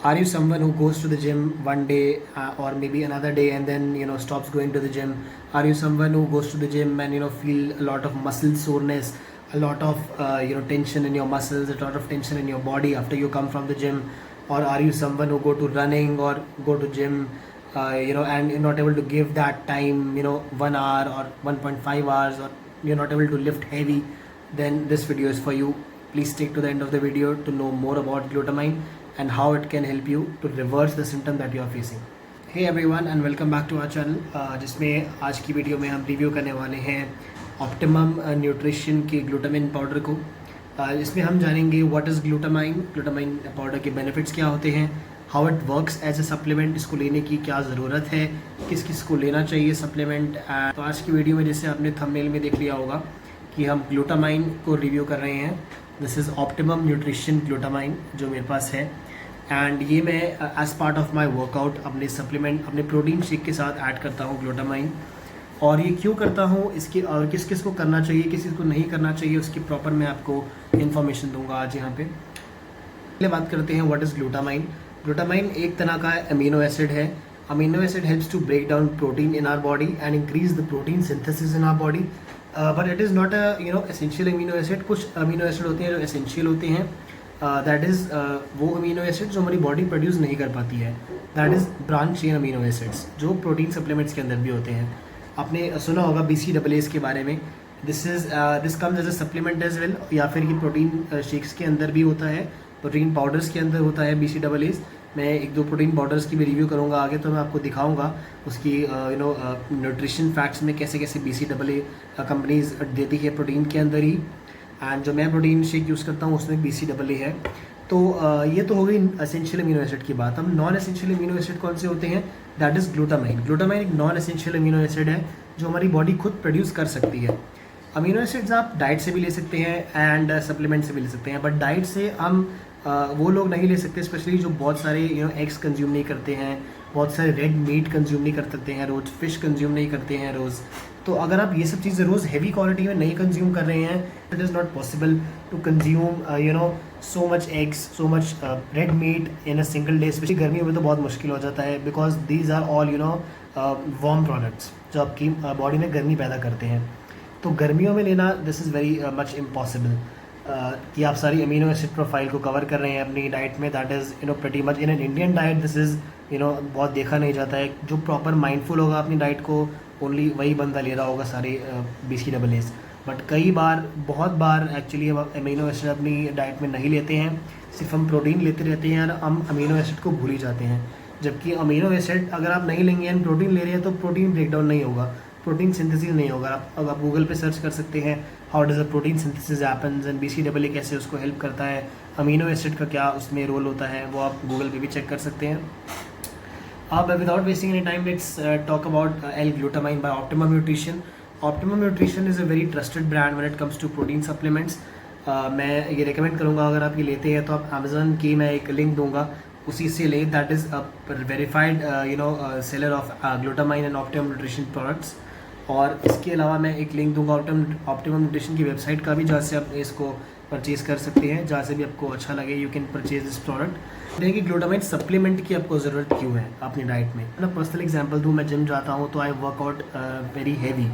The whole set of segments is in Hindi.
Are you someone who goes to the gym one day or maybe another day and then stops going to the gym? Are you someone who goes to the gym and feel a lot of muscle soreness, a lot of tension in your muscles, a lot of tension in your body after you come from the gym? Or are you someone who go to running or go to gym and you're not able to give that time 1 hour or 1.5 hours, or you're not able to lift heavy? Then this video is for you. Please stick to the end of the video to know more about glutamine and how it can help you to reverse the symptom that you are facing. Hey everyone and welcome back to our channel, जिसमें आज की वीडियो में हम रिव्यू करने वाले हैं ऑप्टिमम न्यूट्रिशन के ग्लूटामाइन पाउडर को। इसमें हम जानेंगे व्हाट इज़ ग्लूटामाइन पाउडर के बेनिफिट्स क्या होते हैं, how it works as a supplement, इसको लेने की क्या ज़रूरत है, किस किस को लेना चाहिए सप्लीमेंट। तो आज की वीडियो में जैसे आपने थंबनेल में देख लिया होगा कि हम ग्लूटामाइन को रिव्यू कर रहे हैं। This is optimum nutrition glutamine जो मेरे पास है, एंड ये मैं as part of my workout अपने सप्लीमेंट अपने प्रोटीन शेक के साथ ऐड करता हूँ ग्लूटामाइन। और ये क्यों करता हूँ, इसके और किस किस को करना चाहिए, किस किस को नहीं करना चाहिए, उसकी प्रॉपर मैं आपको इन्फॉर्मेशन दूंगा आज यहाँ पे। पहले बात करते हैं व्हाट इज़ ग्लूटामाइन। ग्लूटामाइन एक तरह का अमीनो एसिड है। Amino acid helps to break down protein in our body and increase the protein synthesis in our body, but it is not a essential amino acid. कुछ अमीनो एसिड होते हैं जो एसेंशियल होते हैं, दैट इज़ वो अमीनो एसिड जो हमारी बॉडी प्रोड्यूस नहीं कर पाती है, that is branch chain amino acids जो प्रोटीन सप्लीमेंट्स के अंदर भी होते हैं। आपने सुना होगा BCAAs के बारे में। This comes as a supplement as well, या फिर ये प्रोटीन शेक्स के अंदर भी होता है, प्रोटीन पाउडर्स के अंदर होता है BCAAs। मैं एक दो प्रोटीन पाउडर्स की भी रिव्यू करूंगा आगे, तो मैं आपको दिखाऊंगा उसकी न्यूट्रिशन फैक्ट्स में कैसे कैसे BCAA कंपनीज देती है प्रोटीन के अंदर ही। एंड जो मैं प्रोटीन शेक यूज़ करता हूँ उसमें BCAA है। तो ये तो हो गई एसेंशियल अमीनो एसिड की बात। अब नॉन एसेंशियल अमीनो एसिड कौन से होते हैं, दैट इज़ ग्लूटामाइन। ग्लूटामाइन एक नॉन एसेंशियल अमीनो एसिड है जो हमारी बॉडी खुद प्रोड्यूस कर सकती है। अमीनो एसिड्स आप डाइट से भी ले सकते हैं एंड सप्लीमेंट से भी ले सकते हैं, बट डाइट से हम वो लोग नहीं ले सकते, स्पेशली जो बहुत सारे एग्स कंज्यूम नहीं करते हैं, बहुत सारे रेड मीट कंज्यूम नहीं कर सकते हैं रोज़, फिश कंज्यूम नहीं करते हैं रोज़। तो अगर आप ये सब चीज़ें रोज़ हैवी क्वांटिटी में नहीं कंज्यूम कर रहे हैं, it is not possible to consume so much eggs, so much red meat in a single day. Specially गर्मियों में तो बहुत मुश्किल हो जाता है, because these are all warm products जो आपकी बॉडी में गर्मी पैदा करते हैं। तो गर्मियों में लेना this is very much impossible कि आप सारी अमीनो एसिड प्रोफाइल को कवर कर रहे हैं अपनी डाइट में। That is pretty much in an Indian diet this is बहुत देखा नहीं जाता है। जो प्रॉपर माइंडफुल होगा अपनी डाइट को, ओनली वही बंदा ले रहा होगा सारे BCAAs। बट कई बार, बहुत बार एक्चुअली हम अमीनो एसिड अपनी डाइट में नहीं लेते हैं, सिर्फ हम प्रोटीन लेते रहते हैं और हम अमीनो एसिड को भूल ही जाते हैं। जबकि अमीनो एसिड अगर आप नहीं लेंगे एंड प्रोटीन ले रहे हैं तो प्रोटीन ब्रेकडाउन नहीं होगा, प्रोटीन सिंथेसिस नहीं होगा। आप गूगल पे सर्च कर सकते हैं how does a protein synthesis happens and BCAA कैसे उसको हेल्प करता है, अमीनो एसिड का क्या उसमें रोल होता है, वो आप गूगल पे भी चेक कर सकते हैं। अब without wasting any time let's talk about L-glutamine by Optimum Nutrition. Optimum Nutrition is a very trusted brand when it comes to protein supplements. मैं ये रिकमेंड करूँगा अगर आप ये लेते हैं तो आप Amazon की मैं एक लिंक दूंगा, उसी से लें। That is verified seller of glutamine and optimum nutrition products. और इसके अलावा मैं एक लिंक दूंगा ऑप्टिमम न्यूट्रिशन की वेबसाइट का भी, जहाँ से आप इसको परचेज़ कर सकते हैं, जहाँ से भी आपको अच्छा लगे you can purchase this product. देखिए कि ग्लूटामाइन सप्लीमेंट की आपको ज़रूरत क्यों है अपनी डाइट में। मैं पर्सनल एग्जांपल दूँ, मैं जिम जाता हूँ तो आई वर्कआउट वेरी हैवी।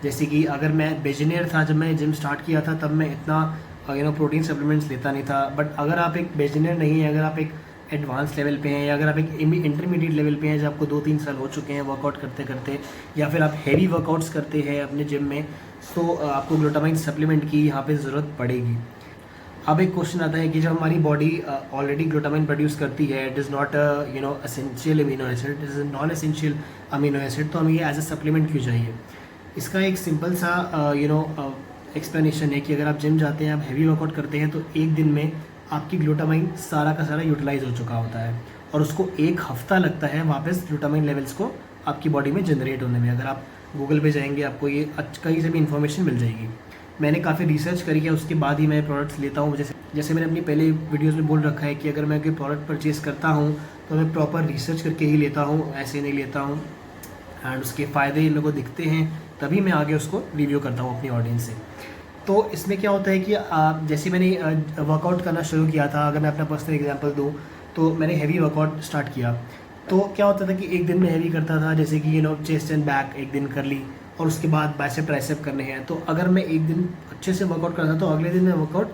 जैसे कि अगर मैं बिगिनर था, जब मैं जिम स्टार्ट किया था, तब मैं इतना प्रोटीन सप्लीमेंट्स लेता नहीं था। बट अगर आप एक बिगिनर नहीं है, अगर आप एक एडवांस लेवल पे हैं, या अगर आप एक इंटरमीडिएट लेवल पे हैं जब आपको 2-3 साल हो चुके हैं वर्कआउट करते करते, या फिर आप हैवी वर्कआउट्स करते हैं अपने जिम में, तो आपको ग्लूटामाइन सप्लीमेंट की यहाँ पे ज़रूरत पड़ेगी। अब एक क्वेश्चन आता है कि जब हमारी बॉडी ऑलरेडी ग्लूटामाइन प्रोड्यूस करती है, it is not essential amino acid, it is non essential amino acid, तो हमें ये एज ए सप्लीमेंट क्यों चाहिए। इसका एक सिंपल सा एक्सप्लेनेशन है कि अगर आप जिम जाते हैं, आप हैवी वर्कआउट करते हैं, तो एक दिन में आपकी ग्लूटामाइन सारा का सारा यूटिलाइज हो चुका होता है और उसको 1 हफ्ता लगता है वापस ग्लूटामाइन लेवल्स को आपकी बॉडी में जनरेट होने में। अगर आप गूगल पे जाएंगे आपको ये कहीं से भी इन्फॉर्मेशन मिल जाएगी। मैंने काफ़ी रिसर्च करी है, उसके बाद ही मैं प्रोडक्ट्स लेता हूँ। जैसे मैंने अपनी पहले वीडियोज़ में बोल रखा है कि अगर मैं कोई प्रोडक्ट परचेज़ करता हूँ तो मैं प्रॉपर रिसर्च करके ही लेता हूँ, ऐसे नहीं लेता हूँ। एंड उसके फ़ायदे इन लोगों को दिखते हैं तभी मैं आगे उसको रिव्यू करता हूँ अपनी ऑडियंस से। तो इसमें क्या होता है कि जैसे मैंने वर्कआउट करना शुरू किया था, अगर मैं अपना पर्सनल एग्जांपल दूँ, तो मैंने हैवी वर्कआउट स्टार्ट किया। तो क्या होता था कि एक दिन में हैवी करता था, जैसे कि चेस्ट एंड बैक एक दिन कर ली, और उसके बाद बाइसेप ट्राइसेप करने हैं। तो अगर मैं एक दिन अच्छे से वर्कआउट करता तो अगले दिन मैं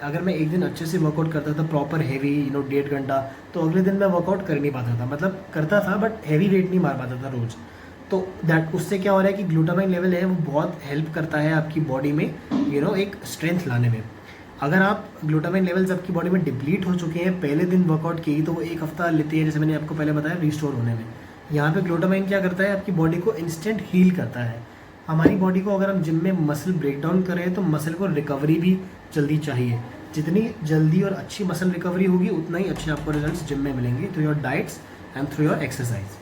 अगर मैं एक दिन अच्छे से वर्कआउट करता था प्रॉपर हैवी 1.5 घंटा, तो अगले दिन मैं वर्कआउट कर नहीं पाता था, मतलब करता था बट हैवी वेट नहीं मार पाता था रोज़। तो दैट उससे क्या हो रहा है कि ग्लूटामाइन लेवल है वो बहुत हेल्प करता है आपकी बॉडी में एक स्ट्रेंथ लाने में। अगर आप ग्लूटामाइन लेवल्स आपकी बॉडी में डिप्लीट हो चुके हैं पहले दिन वर्कआउट की, तो वो एक हफ्ता लेते हैं, जैसे मैंने आपको पहले बताया, रिस्टोर होने में। यहाँ पे ग्लूटामाइन क्या करता है, आपकी बॉडी को इंस्टेंट हील करता है। हमारी बॉडी को अगर हम जिम में मसल ब्रेक डाउन करें तो मसल को रिकवरी भी जल्दी चाहिए। जितनी जल्दी और अच्छी मसल रिकवरी होगी उतना ही अच्छे आपको रिजल्ट्स जिम में मिलेंगे through your diets and through your exercise.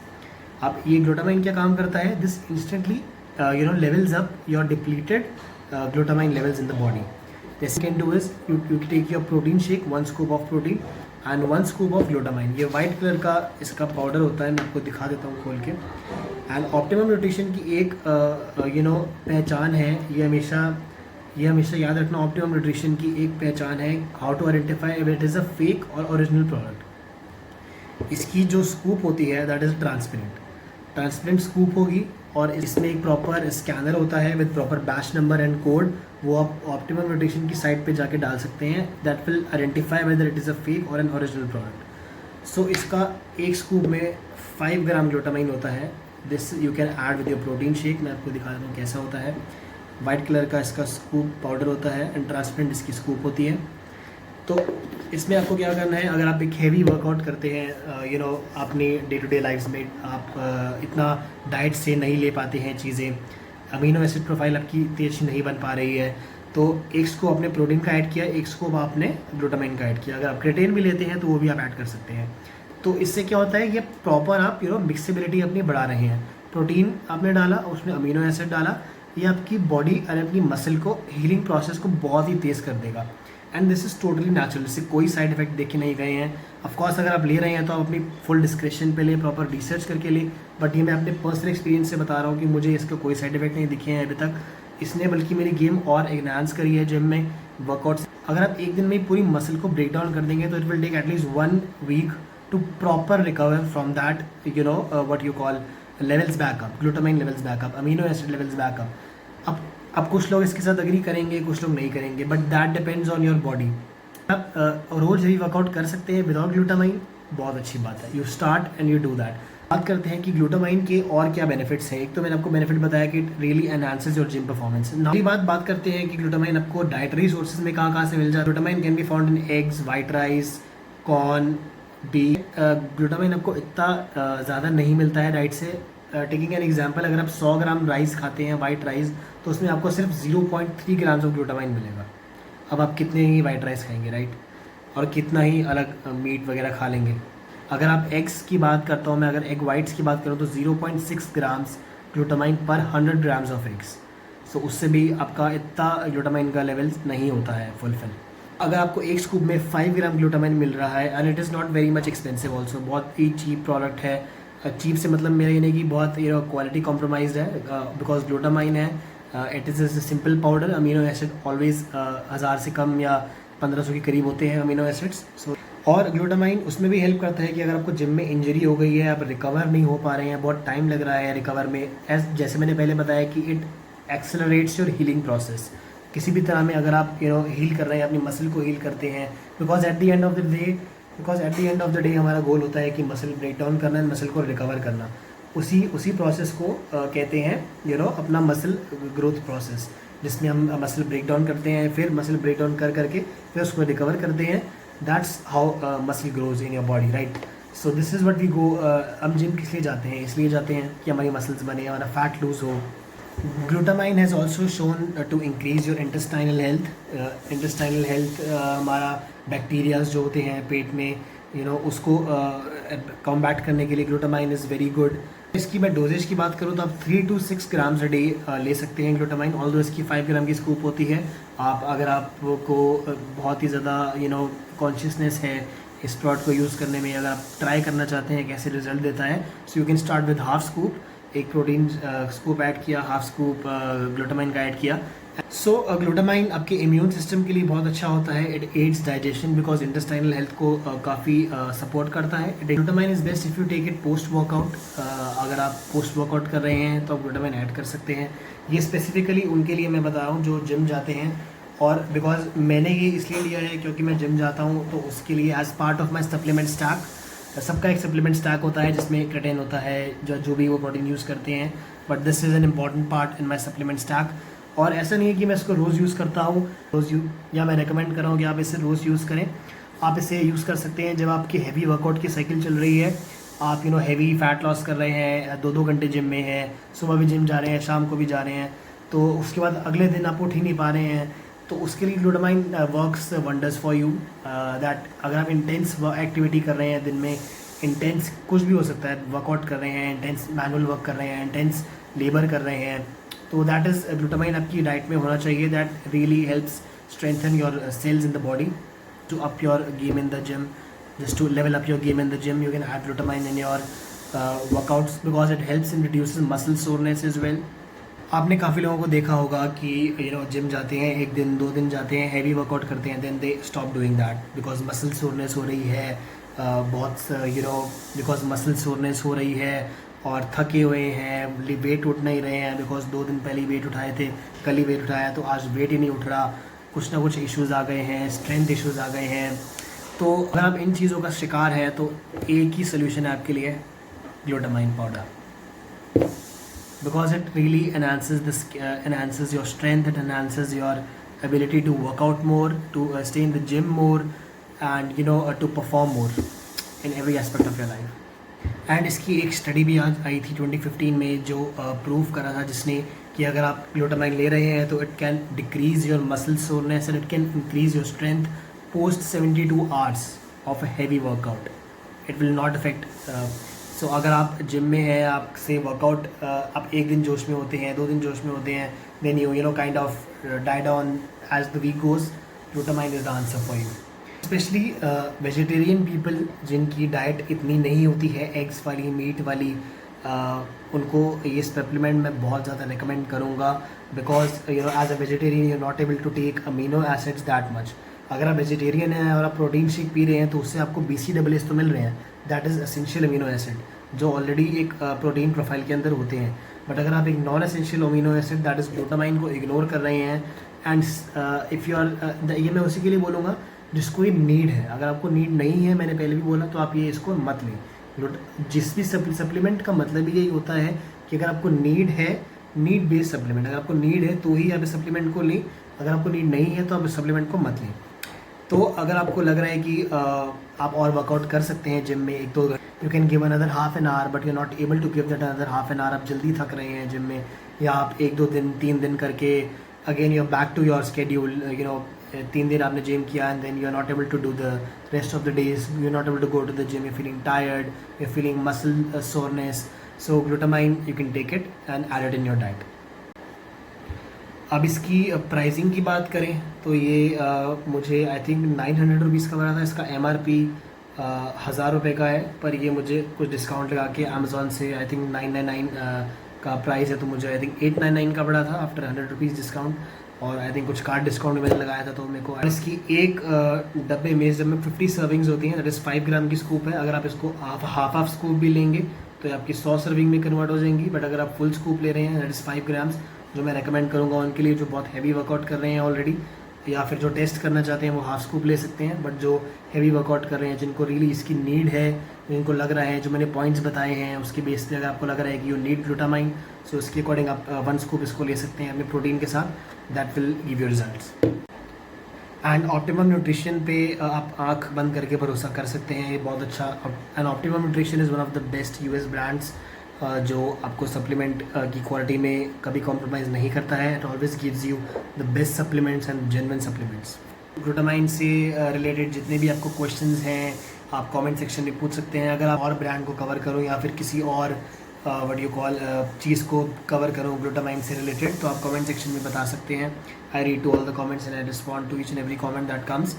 अब ये ग्लूटामाइन क्या काम करता है, this instantly levels up your depleted glutamine levels in the body. This you can do is you take your protein shake, 1 scoop of protein and 1 scoop of glutamine। ये वाइट कलर का इसका पाउडर होता है, मैं आपको दिखा देता हूँ खोल के। एंड ऑप्टिमम न्यूट्रिशन की एक पहचान है, ये हमेशा याद रखना। ऑप्टिमम न्यूट्रिशन की एक पहचान है, how to identify if it is a fake और ओरिजिनल प्रोडक्ट। इसकी जो स्कूप होती है दैट इज़ ट्रांसपेरेंट स्कूप होगी, और इसमें एक प्रॉपर स्कैनर होता है with proper batch number and code. वो आप ऑप्टिमम न्यूट्रिशन की साइट पे जाके डाल सकते हैं, that will identify whether it is a fake और एन ओरिजिनल प्रोडक्ट। सो इसका एक स्कूप में 5 ग्राम ग्लूटामाइन होता है। This you can add with your protein shake. मैं आपको दिखा देता हूँ कैसा होता है। वाइट कलर का इसका स्कूप पाउडर होता है एंड ट्रांसपेरेंट इसकी स्कूप होती है। तो इसमें आपको क्या करना है, अगर आप एक हैवी वर्कआउट करते हैं अपनी डे टू डे लाइफ में, आप इतना डाइट से नहीं ले पाते हैं चीज़ें, अमीनो एसिड प्रोफाइल आपकी इतनी अच्छी नहीं बन पा रही है, तो एक स्कूप आपने प्रोटीन का ऐड किया, एक स्कूप आपने ग्लूटामाइन का ऐड किया। अगर आप क्रेटेन भी लेते हैं तो वो भी आप ऐड कर सकते हैं। तो इससे क्या होता है, ये प्रॉपर आप मिक्सेबिलिटी अपनी बढ़ा रहे हैं। प्रोटीन आपने डाला, उसमें अमीनो एसिड डाला, ये आपकी बॉडी और अपनी मसल को हीलिंग प्रोसेस को बहुत ही तेज़ कर देगा। And this is totally natural, इससे कोई साइड इफेक्ट देखे नहीं गए हैं। ऑफकोर्स अगर आप ले रहे हैं तो आप अपनी फुल डिस्क्रिप्शन पे ले, प्रॉपर रिसर्च करके ले, बट ये मैं अपने पर्सनल एक्सपीरियंस से बता रहा हूँ कि मुझे इसका कोई साइड इफेक्ट नहीं दिखे हैं अभी तक। इसने बल्कि मेरी गेम और एनहांस करी है जिम में वर्कआउट। अगर आप एक दिन में पूरी मसल को ब्रेक डाउन कर देंगे तो it will take at least 1 week to proper recover from that what you call levels backup, glutamine levels backup, amino acid levels backup. अब कुछ लोग इसके साथ अग्री करेंगे, कुछ लोग नहीं करेंगे, but that depends on your body. आप रोज़ ही वर्कआउट कर सकते हैं विदाउट ग्लूटामाइन, बहुत अच्छी बात है। You start and you do that. बात करते हैं कि ग्लूटामाइन के और क्या बेनिफिट्स हैं। एक तो मैंने आपको बेनिफिट बताया कि it really enhances your gym performance. नई बात करते हैं कि ग्लूटामाइन आपको डाइटरी सोर्सेज में कहाँ से मिल जाए। Glutamine can be found in eggs, white rice, corn, bee. Glutamine आपको इतना ज़्यादा नहीं मिलता है डाइट से। टेकिंग एन एग्जाम्पल, अगर आप 100 ग्राम राइस खाते हैं, वाइट राइस, तो उसमें आपको सिर्फ 0.3 ग्राम्स ऑफ ग्लूटामाइन मिलेगा। अब आप कितने ही वाइट राइस खाएंगे, राइट, और कितना ही अलग मीट वगैरह खा लेंगे। अगर आप एग्स की बात करता हूँ मैं, अगर एग वाइट्स की बात करूँ तो 0.6 ग्राम्स ग्लूटामाइन पर 100 ग्राम्स ऑफ एग्स। सो उससे भी आपका इतना ग्लूटामाइन का लेवल नहीं होता है फुलफिल। अगर आपको एक स्कूप में 5 ग्राम ग्लूटामाइन मिल रहा है and it is not very much expensive also, बहुत ही चीप प्रोडक्ट है। चीप से मतलब मेरा ये नहीं कि बहुत क्वालिटी कॉम्प्रोमाइज है, बिकॉज ग्लूटामाइन है, it is a simple powder. Amino acid always 1000 से कम या 1500 के करीब होते हैं अमीनो एसिड्स। सो और ग्लूटामाइन उसमें भी हेल्प करता है कि अगर आपको जिम में इंजरी हो गई है, आप रिकवर नहीं हो पा रहे हैं, बहुत टाइम लग रहा है रिकवर में, जैसे मैंने पहले बताया कि it accelerates your healing process. किसी भी तरह में अगर आप हील कर रहे हैं, अपनी मसल को हील करते हैं, because at the end of the day हमारा गोल होता है कि मसल ब्रेक डाउन करना है, मसल को रिकवर करना। उसी प्रोसेस को कहते हैं अपना मसल ग्रोथ प्रोसेस, जिसमें हम मसल ब्रेक डाउन करते हैं, फिर मसल ब्रेक डाउन करके फिर उसको रिकवर करते हैं। That's how muscle grows in your body, right. So this is what we go. हम जिम किस लिए जाते हैं? इसलिए जाते हैं कि हमारी मसल्स बने, हमारा फैट लूज हो। Glutamine has also shown to increase your intestinal health. हमारा बैक्टीरियाज जो होते हैं पेट में उसको कॉम्बैट करने के लिए ग्लूटामाइन इज़ वेरी गुड। इसकी मैं डोजेज की बात करूँ तो आप 3 to 6 ग्राम्स अ डे ले सकते हैं ग्लूटामाइन, ऑल्दो इसकी 5 ग्राम की स्कूप होती है। अगर आपको बहुत ही ज़्यादा कॉन्शियसनेस है इस प्रोडक्ट को यूज़ करने में, अगर आप ट्राई करना चाहते हैं कैसे रिजल्ट देता है, so you can start with half scoop. एक प्रोटीन स्कूप ऐड किया, हाफ स्कूप ग्लूटामाइन का ऐड किया। सो ग्लूटामाइन आपके इम्यून सिस्टम के लिए बहुत अच्छा होता है। It aids digestion because intestinal health को काफ़ी सपोर्ट करता है। Glutamine is best if you take it post workout. अगर आप पोस्ट वर्कआउट कर रहे हैं तो आप ग्लूटामाइन ऐड कर सकते हैं। ये स्पेसिफिकली उनके लिए मैं बता रहा हूँ जो जिम जाते हैं, और बिकॉज मैंने ये इसलिए लिया है क्योंकि मैं जिम जाता हूँ, तो उसके लिए as part of my supplement stack. सबका एक सप्लीमेंट स्टैक होता है जिसमें क्रेटिन होता है, जो भी वो प्रोटीन यूज़ करते हैं, but this is an important part in my supplement stack. और ऐसा नहीं है कि मैं इसको रोज़ यूज़ करता हूँ, या मैं रेकमेंड कर रहा हूँ कि आप इसे रोज़ यूज़ करें। आप इसे यूज़ कर सकते हैं जब आपकी हैवी वर्कआउट की साइकिल चल रही है, आप हैवी फैट लॉस कर रहे हैं, 2-2 घंटे जिम में हैं, सुबह भी जिम जा रहे हैं, शाम को भी जा रहे हैं, तो उसके बाद अगले दिन आप उठ ही नहीं पा रहे हैं, तो उसके लिए glutamine works wonders for you. That अगर आप इंटेंस एक्टिविटी कर रहे हैं दिन में, इंटेंस कुछ भी हो सकता है, वर्कआउट कर रहे हैं, इंटेंस मैनुअल वर्क कर रहे हैं, इंटेंस लेबर कर रहे हैं, तो दैट इज़ ग्लूटामाइन आपकी डाइट में होना चाहिए। That really helps strengthen your cells in the body to up your game in the gym. Just to level up your game in the gym, you can add glutamine in your workouts because it helps in reduces muscle soreness as well. आपने काफ़ी लोगों को देखा होगा कि जिम जाते हैं, 1 दिन 2 दिन जाते हैं, हैवी वर्कआउट करते हैं, then they stop doing that because muscle soreness हो रही है, बिकॉज मसल सोरनेस हो रही है और थके हुए हैं, वेट उठ नहीं रहे हैं बिकॉज 2 दिन पहले वेट उठाए थे, कल ही वेट उठाया तो आज वेट ही नहीं उठ रहा, कुछ ना कुछ इश्यूज़ आ गए हैं, स्ट्रेंथ इश्यूज़ आ गए हैं। तो अगर आप इन चीज़ों का शिकार है तो एक ही सोल्यूशन है आपके लिए, glutamine powder, because it really enhances your strength, it enhances your ability to work out more, to stay in the gym more, and to perform more in every aspect of your life. And इसकी एक स्टडी भी आज आई थी 2015 में जो प्रूव करा था जिसने कि अगर आप ग्लूटामाइन ले रहे हैं तो it can decrease your muscle soreness and it can increase your strength post 72 hours of a heavy workout. It will not affect so अगर आप जिम में हैं, आपसे वर्कआउट आप 1 दिन जोश में होते हैं, 2 दिन जोश में होते हैं, then you kind of die down as the week goes, glutamine is the answer for you. Especially vegetarian people जिनकी डाइट इतनी नहीं होती है एग्स वाली, मीट वाली, उनको ये सप्लीमेंट मैं बहुत ज़्यादा रिकमेंड करूँगा because as a vegetarian you not able to take amino acids that much. अगर आप वेजिटेरियन हैं और आप प्रोटीन शेक पी रहे हैं तो उससे आपको BCAAs तो मिल रहे हैं, that is essential amino acid जो ऑलरेडी एक प्रोटीन प्रोफाइल के अंदर होते हैं। बट अगर आप एक non essential amino acid that is glutamine को इग्नोर कर रहे हैं, एंड इफ़ यू आर ये मैं उसी के लिए बोलूँगा जिसको ये नीड है। अगर आपको नीड नहीं है, मैंने पहले भी बोला, तो आप ये इसको मत लें। जिस भी सप्लीमेंट का मतलब यही होता है कि अगर आपको नीड है, नीड बेस्ड सप्लीमेंट, अगर आपको नीड है तो ही आप इस सप्लीमेंट को लें, अगर आपको नीड नहीं है तो आप इस सप्लीमेंट को मत लें। तो अगर आपको लग रहा है कि आप और वर्कआउट कर सकते हैं जिम में 1-2 घंटे, you can give another half an hour, but you not able to give that another half an hour, आप जल्दी थक रहे हैं जिम में, या आप 1-2 दिन 3 दिन करके again you are back to your schedule, 3 दिन आपने जिम किया and then you are not able to do the rest of the days, you are not able to go to the gym, you feeling tired, you feeling muscle soreness, so glutamine you can take it and add it in your diet. अब इसकी प्राइसिंग की बात करें तो ये मुझे आई थिंक 900 रुपीज़ का पड़ा था। इसका MRP 1000 रुपये का है, पर ये मुझे कुछ डिस्काउंट लगा के अमेज़ॉन से आई थिंक 999 का प्राइस है, तो मुझे आई थिंक 899 का पड़ा था आफ्टर 100 रुपीज़ डिस्काउंट, और आई थिंक कुछ कार्ड डिस्काउंट मैंने लगाया था तो मेरे को। इसकी एक डब्बे में जब में 50 सर्विंग्स होती हैं, दैट इज़ 5 ग्राम की स्कूप है। अगर आप इसको हाफ स्कूप भी लेंगे तो आपकी 100 सर्विंग में कन्वर्ट हो जाएंगी, बट अगर आप फुल स्कूप ले रहे हैं दैट इज़ 5 ग्राम्स, जो मैं रेकमेंड करूँगा उनके लिए जो बहुत हैवी वर्कआउट कर रहे हैं ऑलरेडी, या फिर जो टेस्ट करना चाहते हैं वो हाफ स्कूप ले सकते हैं। बट जो हैवी वर्कआउट कर रहे हैं, जिनको रियली इसकी नीड है, जिनको लग रहा है, जो मैंने पॉइंट्स बताए हैं उसके बेस पे अगर आपको लग रहा है कि यू नीड ग्लूटामाइन, सो उसके अकॉर्डिंग आप 1 स्कूप इसको ले सकते हैं अपने प्रोटीन के साथ, that will give you results. And optimum nutrition पे आप आँख बंद करके भरोसा कर सकते हैं, ये बहुत अच्छा। And optimum nutrition is one of the best US brands जो आपको सप्लीमेंट की क्वालिटी में कभी कॉम्प्रोमाइज़ नहीं करता है। It always gives you the best supplements and genuine supplements. Glutamine से रिलेटेड जितने भी आपको क्वेश्चंस हैं आप कमेंट सेक्शन में पूछ सकते हैं। अगर आप और ब्रांड को कवर करो या फिर किसी और व्हाट यू कॉल चीज़ को कवर करो ग्लूटामाइन से रिलेटेड, तो आप कमेंट सेक्शन में बता सकते हैं। I read to all the comments and I respond to each and every comment that comes.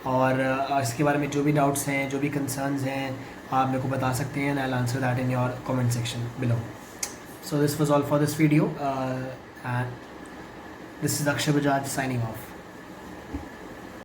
और इसके बारे में जो भी डाउट्स हैं, जो भी कंसर्न्स हैं, आप मेरे को बता सकते हैं and I will answer that in your comment section below. So this was all for this video, and this is Akshay Bajaj signing off.